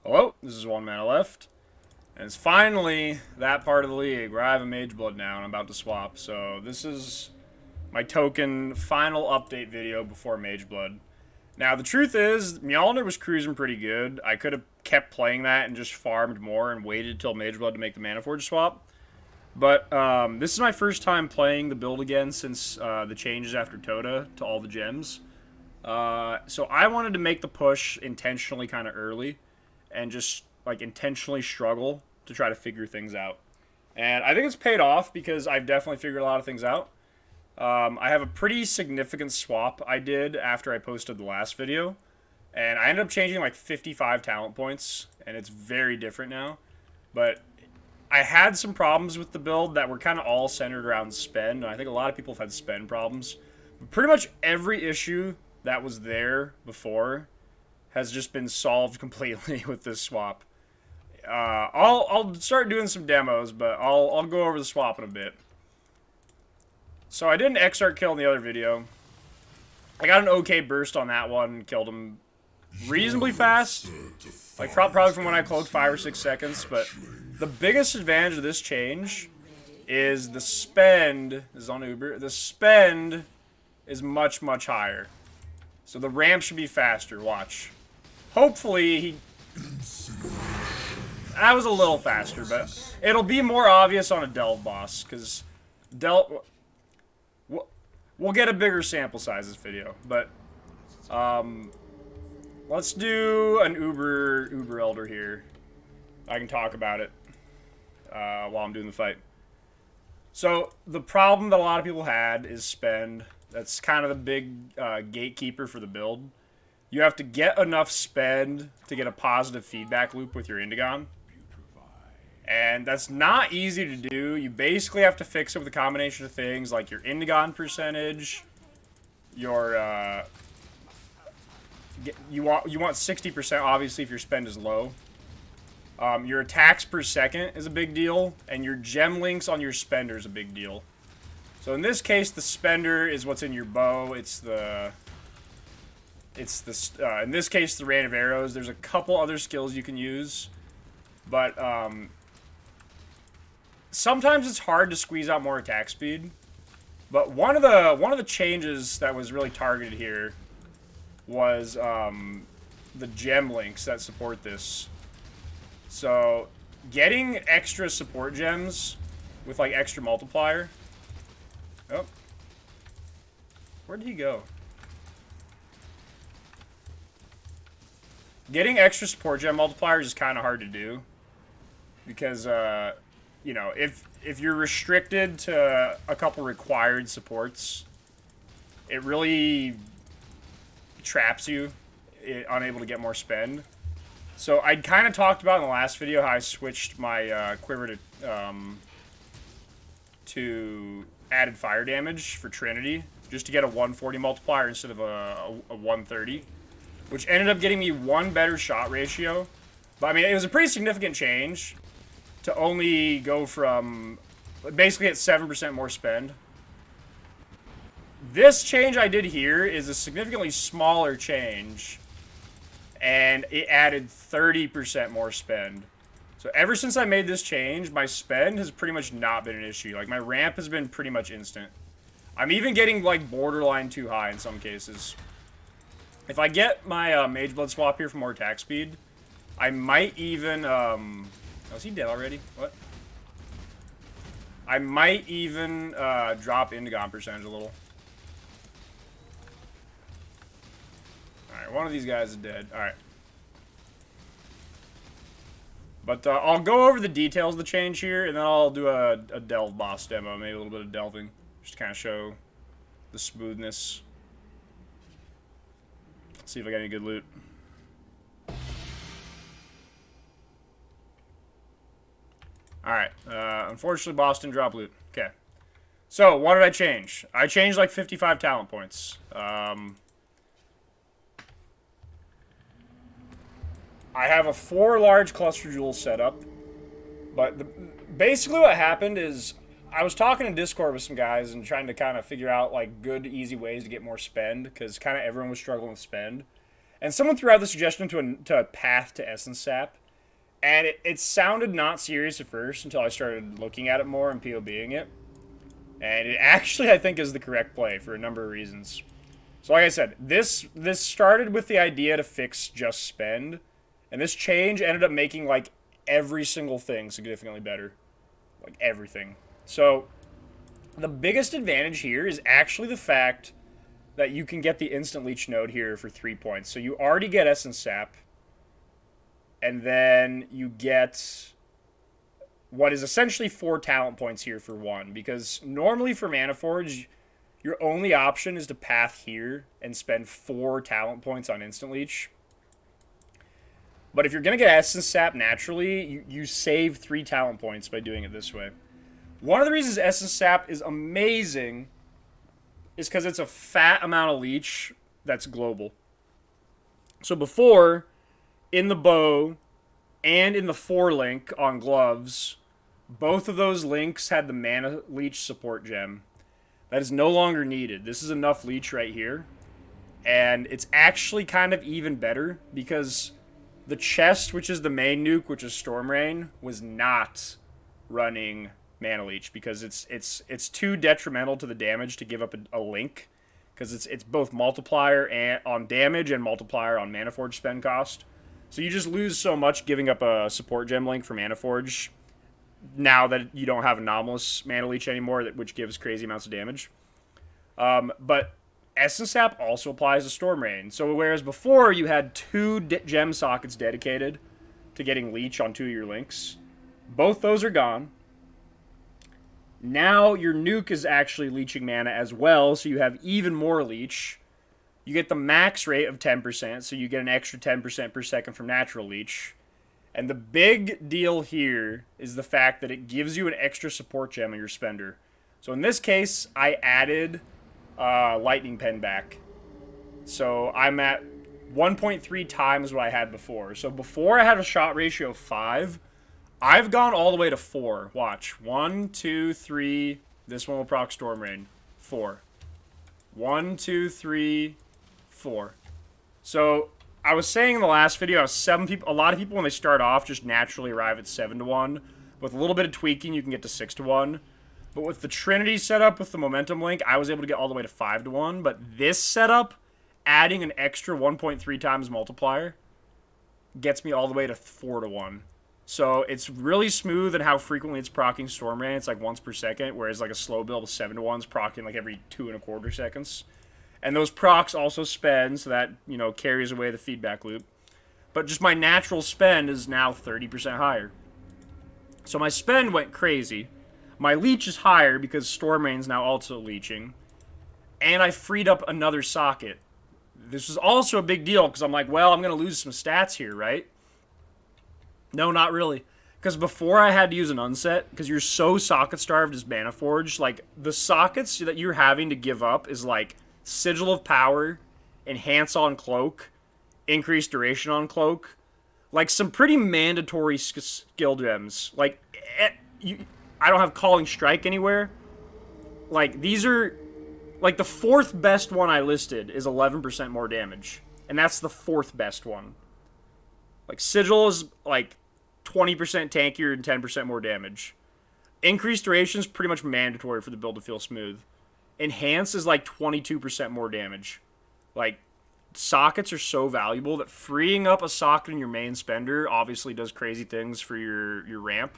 Hello, this is one mana left. And it's finally that part of the league where I have a Mage Blood now and I'm about to swap. So this is my token final update video before Mage Blood. Now the truth is, Mjolnir was cruising pretty good. I could have kept playing that and just farmed more and waited till Mage Blood to make the Manaforged swap. But this is my first time playing the build again since the changes after Toda to all the gems. So I wanted to make the push intentionally kind of early and just like intentionally struggle to try to figure things out. And I think it's paid off because I've definitely figured a lot of things out. I have a pretty significant swap I did after I posted the last video. And I ended up changing like 55 talent points, and it's very different now. But I had some problems with the build that were kind of all centered around spend, and I think a lot of people have had spend problems. But pretty much every issue that was there before has just been solved completely with this swap. I'll start doing some demos, but I'll go over the swap in a bit. So I did an X-Art kill in the other video. I got an okay burst on that one, killed him reasonably fast. Like probably from when I cloaked 5 or 6 seconds, but the biggest advantage of this change is the spend, this is on Uber, the spend is much, much higher. So the ramp should be faster, watch. Hopefully he... That was a little faster, but it'll be more obvious on a Delve boss, because we'll get a bigger sample size this video, but let's do an Uber Elder here. I can talk about it while I'm doing the fight. So the problem that a lot of people had is spend. That's kind of the big gatekeeper for the build. You have to get enough spend to get a positive feedback loop with your Indigon. And that's not easy to do. You basically have to fix it with a combination of things like your Indigon percentage, your you want 60% obviously if your spend is low. Your attacks per second is a big deal, and your gem links on your spender is a big deal. So in this case, the spender is what's in your bow. In this case, the rain of arrows. There's a couple other skills you can use, but sometimes it's hard to squeeze out more attack speed. But one of the changes that was really targeted here was the gem links that support this. So getting extra support gems with like extra multiplier. Oh, where did he go? Getting extra support gem multipliers is kind of hard to do because you know, if you're restricted to a couple required supports, it really traps you, unable to get more spend. So I kind of talked about in the last video how I switched my quiver to added fire damage for Trinity, just to get a 140 multiplier instead of a 130, which ended up getting me one better shot ratio. But I mean, it was a pretty significant change to only go from basically at 7% more spend. This change I did here is a significantly smaller change, and it added 30% more spend. So ever since I made this change, my spend has pretty much not been an issue. Like, my ramp has been pretty much instant. I'm even getting, like, borderline too high in some cases. If I get my Mage Blood swap here for more attack speed, I might even... Oh, is he dead already? What? I might even drop Indigon percentage a little. Alright, one of these guys is dead. Alright. But I'll go over the details of the change here, and then I'll do a Delve boss demo, maybe a little bit of delving, just to kind of show the smoothness. Let's see if I got any good loot. Alright, unfortunately boss didn't drop loot. Okay. So, what did I change? I changed like 55 talent points. I have a 4 large cluster jewels set up, but basically what happened is I was talking in Discord with some guys and trying to kind of figure out like good, easy ways to get more spend, because kind of everyone was struggling with spend. And someone threw out the suggestion to a path to Essence Sap, and it sounded not serious at first until I started looking at it more and POBing it. And it actually, I think, is the correct play for a number of reasons. So like I said, this started with the idea to fix just spend, and this change ended up making like every single thing significantly better. Like everything. So the biggest advantage here is actually the fact that you can get the instant leech node here for 3 points. So you already get Essence Sap, and then you get what is essentially 4 talent points here for 1, because normally for Manaforged, your only option is to path here and spend 4 talent points on instant leech. But if you're going to get Essence Sap naturally, you save 3 talent points by doing it this way. One of the reasons Essence Sap is amazing is because it's a fat amount of leech that's global. So before, in the bow and in the 4 link on gloves, both of those links had the mana leech support gem. That is no longer needed. This is enough leech right here. And it's actually kind of even better because the chest, which is the main nuke, which is Storm Rain, was not running mana leech because it's too detrimental to the damage to give up a link, because it's both multiplier and on damage and multiplier on Manaforged spend cost. So you just lose so much giving up a support gem link for Manaforged now that you don't have anomalous mana leech anymore, which gives crazy amounts of damage. But Essence Sap also applies to Storm Rain. So whereas before you had 2 gem sockets dedicated to getting leech on 2 of your links, both those are gone. Now your nuke is actually leeching mana as well, so you have even more leech. You get the max rate of 10%, so you get an extra 10% per second from natural leech. And the big deal here is the fact that it gives you an extra support gem on your spender. So in this case, I added Lightning Pen back. So I'm at 1.3 times what I had before. So before I had a shot ratio of 5, I've gone all the way to 4. Watch. 1, 2, 3. This one will proc Storm Rain. 4. 1, 2, 3, 4. So I was saying in the last video, a lot of people when they start off just naturally arrive at 7 to 1. With a little bit of tweaking, you can get to 6 to 1. But with the Trinity setup with the momentum link, I was able to get all the way to 5 to 1. But this setup, adding an extra 1.3 times multiplier, gets me all the way to 4 to 1. So it's really smooth in how frequently it's proccing Storm Rain. It's like once per second, whereas like a slow build with 7 to 1 is proccing like every 2.25 seconds. And those procs also spend, so that, you know, carries away the feedback loop. But just my natural spend is now 30% higher. So my spend went crazy. My leech is higher because Storm Rain's now also leeching. And I freed up another socket. This is also a big deal because I'm like, well, I'm going to lose some stats here, right? No, not really. Because before I had to use an unset, because you're so socket starved as Manaforged, like the sockets that you're having to give up is like Sigil of Power, Enhance on Cloak, Increased Duration on Cloak, like some pretty mandatory skill gems. Like, I don't have Calling Strike anywhere. Like, these are, like the 4th best one I listed is 11% more damage. And that's the 4th best one. Like, Sigil is like 20% tankier and 10% more damage. Increased duration is pretty much mandatory for the build to feel smooth. Enhance is like 22% more damage. Like, sockets are so valuable that freeing up a socket in your main spender obviously does crazy things for your ramp.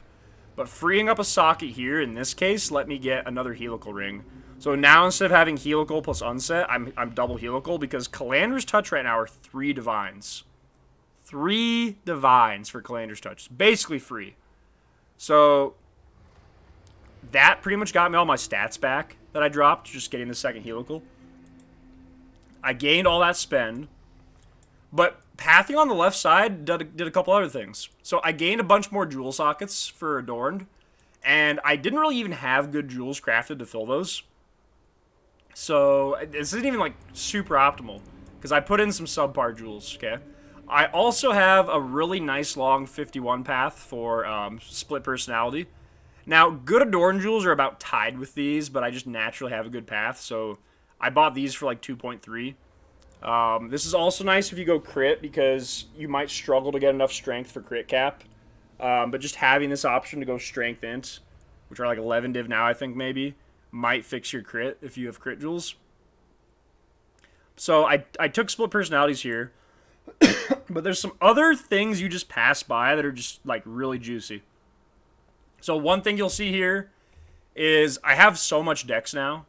But freeing up a socket here, in this case, let me get another helical ring. So now instead of having helical plus unset, I'm double helical because Calandra's Touch right now are 3 divines. 3 divines for Calandra's Touch. It's basically free. So that pretty much got me all my stats back that I dropped, just getting the second helical. I gained all that spend. But pathing on the left side did a couple other things. So I gained a bunch more jewel sockets for Adorned. And I didn't really even have good jewels crafted to fill those. So this isn't even like super optimal. Because I put in some subpar jewels, okay? I also have a really nice long 51 path for split personality. Now, good Adorned jewels are about tied with these, but I just naturally have a good path. So I bought these for like 2.3. This is also nice if you go crit because you might struggle to get enough strength for crit cap. But just having this option to go strength int, which are like 11 div now, I think maybe, might fix your crit if you have crit jewels. So I took split personalities here, but there's some other things you just pass by that are just like really juicy. So one thing you'll see here is I have so much dex now.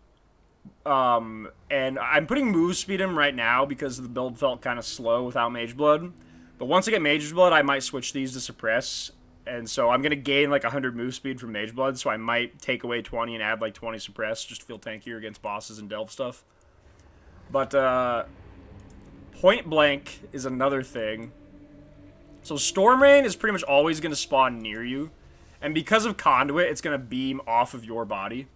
And I'm putting move speed in right now because the build felt kind of slow without Mage Blood. But once I get Mage Blood, I might switch these to Suppress. And so I'm going to gain like 100 move speed from Mage Blood, so I might take away 20 and add like 20 Suppress just to feel tankier against bosses and Delve stuff. But Point Blank is another thing. So Storm Rain is pretty much always going to spawn near you. And because of Conduit, it's going to beam off of your body.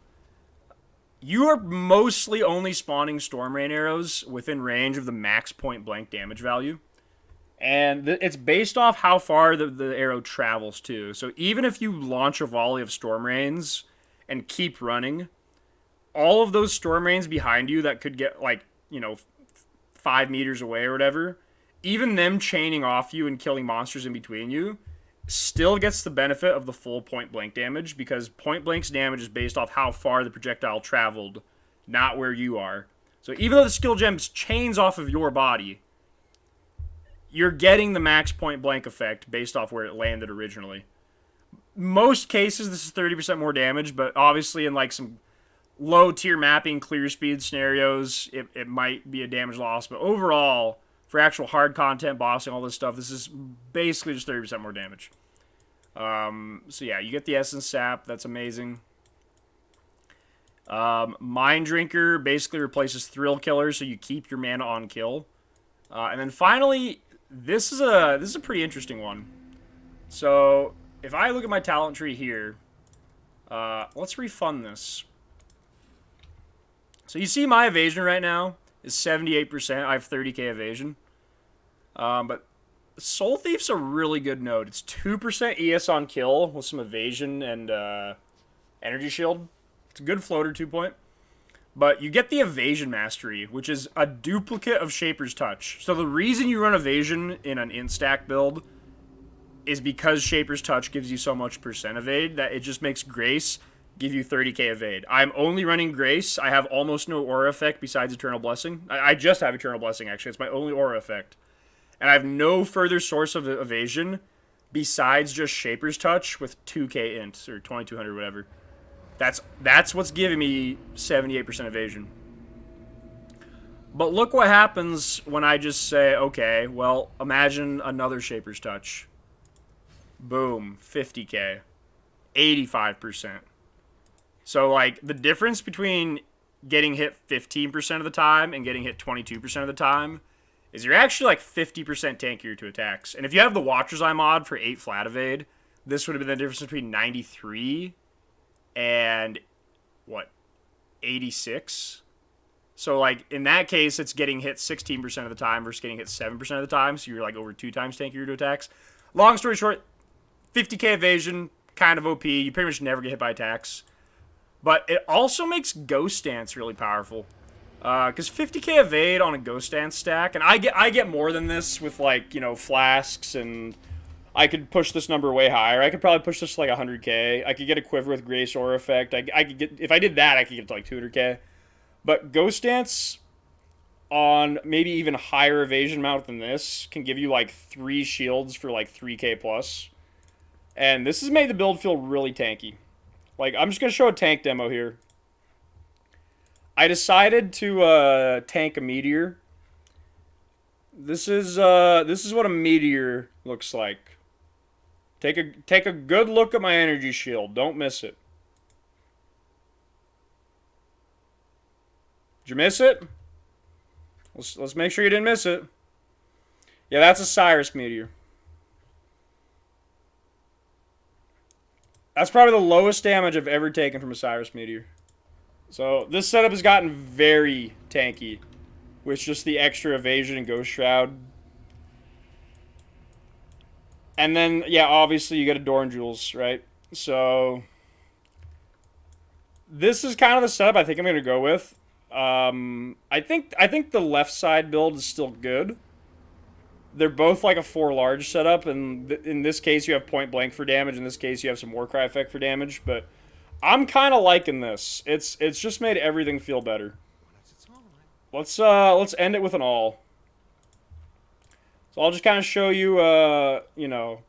You are mostly only spawning Storm Rain arrows within range of the max point blank damage value. And it's based off how far the arrow travels, too. So even if you launch a volley of Storm Rains and keep running, all of those Storm Rains behind you that could get, like, 5 meters away or whatever, even them chaining off you and killing monsters in between you, still gets the benefit of the full point blank damage because point blank's damage is based off how far the projectile traveled, not where you are. So even though the skill gems chains off of your body, you're getting the max point blank effect based off where it landed originally. Most cases this is 30% more damage, but obviously in like some low tier mapping, clear speed scenarios, it might be a damage loss, but overall, for actual hard content, bossing, all this stuff, this is basically just 30% more damage. So yeah, you get the Essence Sap. That's amazing. Mind Drinker basically replaces Thrill Killer, so you keep your mana on kill. And then finally, this is a pretty interesting one. So if I look at my talent tree here, let's refund this. So you see my evasion right now is 78%. I have 30k evasion. But Soul Thief's a really good node. It's 2% ES on kill with some evasion and energy shield. It's a good floater 2-point. But you get the evasion mastery, which is a duplicate of Shaper's Touch. So the reason you run evasion in an instack build is because Shaper's Touch gives you so much percent evade that it just makes Grace give you 30k evade. I'm only running Grace. I have almost no aura effect besides Eternal Blessing. I just have Eternal Blessing, actually. It's my only aura effect. And I have no further source of evasion besides just Shaper's Touch with 2k int, or 2200, whatever. That's what's giving me 78% evasion. But look what happens when I just say, okay, well, imagine another Shaper's Touch. Boom, 50k. 85%. So, like, the difference between getting hit 15% of the time and getting hit 22% of the time is you're actually, like, 50% tankier to attacks. And if you have the Watcher's Eye mod for 8 flat evade, this would have been the difference between 93 and, what, 86? So, like, in that case, it's getting hit 16% of the time versus getting hit 7% of the time, so you're, like, over 2 times tankier to attacks. Long story short, 50k evasion, kind of OP. You pretty much never get hit by attacks. But it also makes Ghost Dance really powerful. Because 50k evade on a Ghost Dance stack, and I get more than this with, like, flasks, and I could push this number way higher. I could probably push this to, like, 100k. I could get a Quiver with Grace Aura Effect. I could get, if I did that, I could get to, like, 200k. But Ghost Dance on maybe even higher evasion amount than this can give you, like, 3 shields for, like, 3k plus. And this has made the build feel really tanky. Like, I'm just going to show a tank demo here. I decided to tank a meteor. This is what a meteor looks like. Take a good look at my energy shield. Don't miss it. Did you miss it? Let's make sure you didn't miss it. Yeah, that's a Cyrus meteor. That's probably the lowest damage I've ever taken from a Cyrus meteor. So this setup has gotten very tanky with just the extra evasion and Ghost Shroud. And then, yeah, obviously you get Adorn Jewels, right? So this is kind of the setup I think I'm going to go with. I think the left side build is still good. They're both like a 4 large setup, and in this case you have point blank for damage. In this case you have some Warcry effect for damage, but I'm kind of liking this. It's just made everything feel better. Let's end it with an all. So I'll just kind of show you, you know,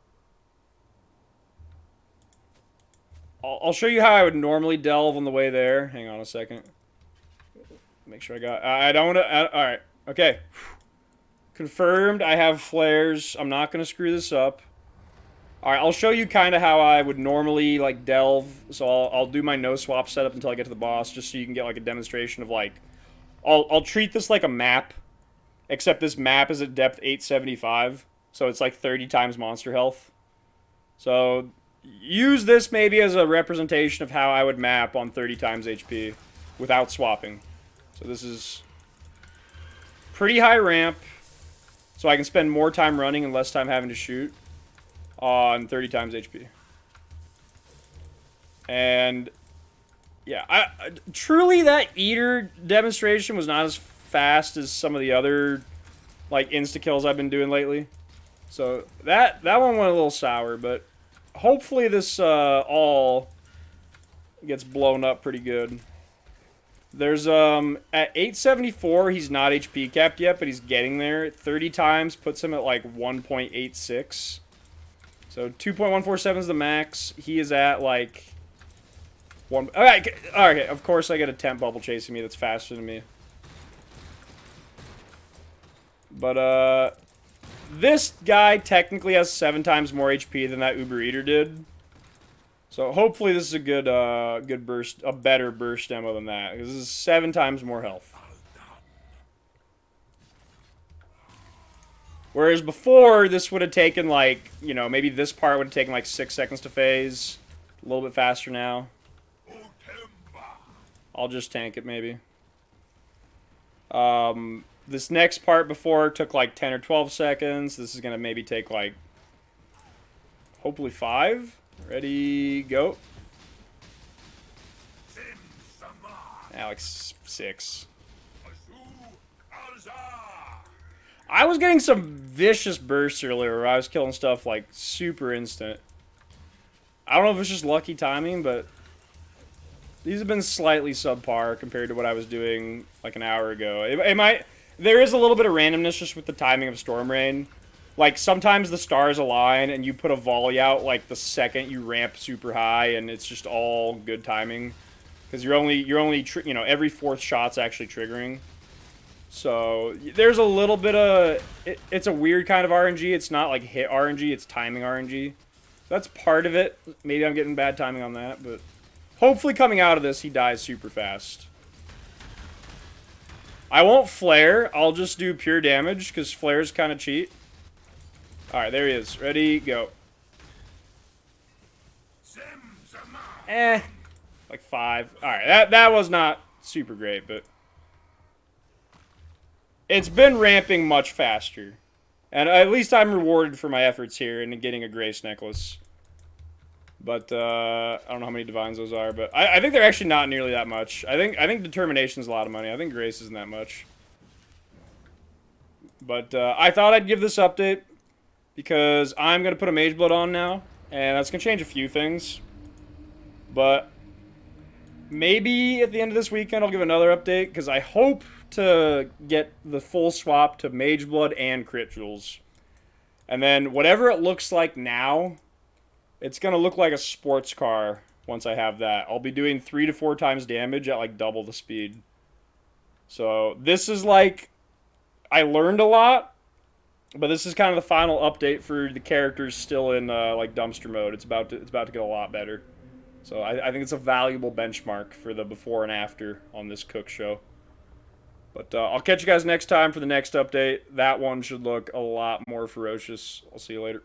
I'll show you how I would normally delve on the way there. Hang on a second. Make sure I got. I don't want to. All right. Okay. Confirmed. I have flares. I'm not gonna screw this up. All right. I'll show you kind of how I would normally like delve. So I'll do my no swap setup until I get to the boss, just so you can get like a demonstration of like. I'll treat this like a map, except this map is at depth 875, so it's like 30 times monster health. So use this maybe as a representation of how I would map on 30 times HP without swapping. So this is pretty high ramp, so I can spend more time running and less time having to shoot on 30 times HP. And yeah, truly that eater demonstration was not as fast as some of the other like insta kills I've been doing lately. So that one went a little sour, but hopefully this all gets blown up pretty good. There's at 874 he's not HP capped yet, but he's getting there. 30 times puts him at like 1.86. So 2.147 is the max. He is at like one. Okay, of course I get a temp bubble chasing me that's faster than me. But this guy technically has 7 times more HP than that Uber Eater did. So hopefully this is a good burst, a better burst demo than that, because this is 7 times more health. Whereas before, this would have taken like, you know, maybe this part would have taken like 6 seconds to phase. A little bit faster now. I'll just tank it maybe. This next part before took like 10 or 12 seconds. This is going to maybe take like, hopefully 5. Ready, go. Yeah, like 6. I was getting some vicious bursts earlier where I was killing stuff like super instant. I don't know if it's just lucky timing, but these have been slightly subpar compared to what I was doing like an hour ago. It might. There is a little bit of randomness just with the timing of Storm Rain. Like, sometimes the stars align and you put a volley out, like, the second you ramp super high, and it's just all good timing. Because you're only you know, every 4th shot's actually triggering. So, there's a little bit of... It's a weird kind of RNG. It's not, like, hit RNG. It's timing RNG. That's part of it. Maybe I'm getting bad timing on that, but... Hopefully coming out of this, he dies super fast. I won't flare. I'll just do pure damage, because flares kind of cheat. Alright, there he is. Ready, go. Like 5. Alright, that was not super great, but... It's been ramping much faster. And at least I'm rewarded for my efforts here in getting a Grace Necklace. But, I don't know how many Divines those are, but I think they're actually not nearly that much. I think Determination's a lot of money. I think Grace isn't that much. But, I thought I'd give this update, because I'm going to put a Mage Blood on now, and that's going to change a few things. But maybe at the end of this weekend I'll give another update, because I hope to get the full swap to Mage Blood and Crit Jewels. And then whatever it looks like now, it's going to look like a sports car once I have that. I'll be doing 3 to 4 times damage at like double the speed. So this is like, I learned a lot. But this is kind of the final update for the characters still in like dumpster mode. It's about to get a lot better. So I think it's a valuable benchmark for the before and after on this Cook show. But I'll catch you guys next time for the next update. That one should look a lot more ferocious. I'll see you later.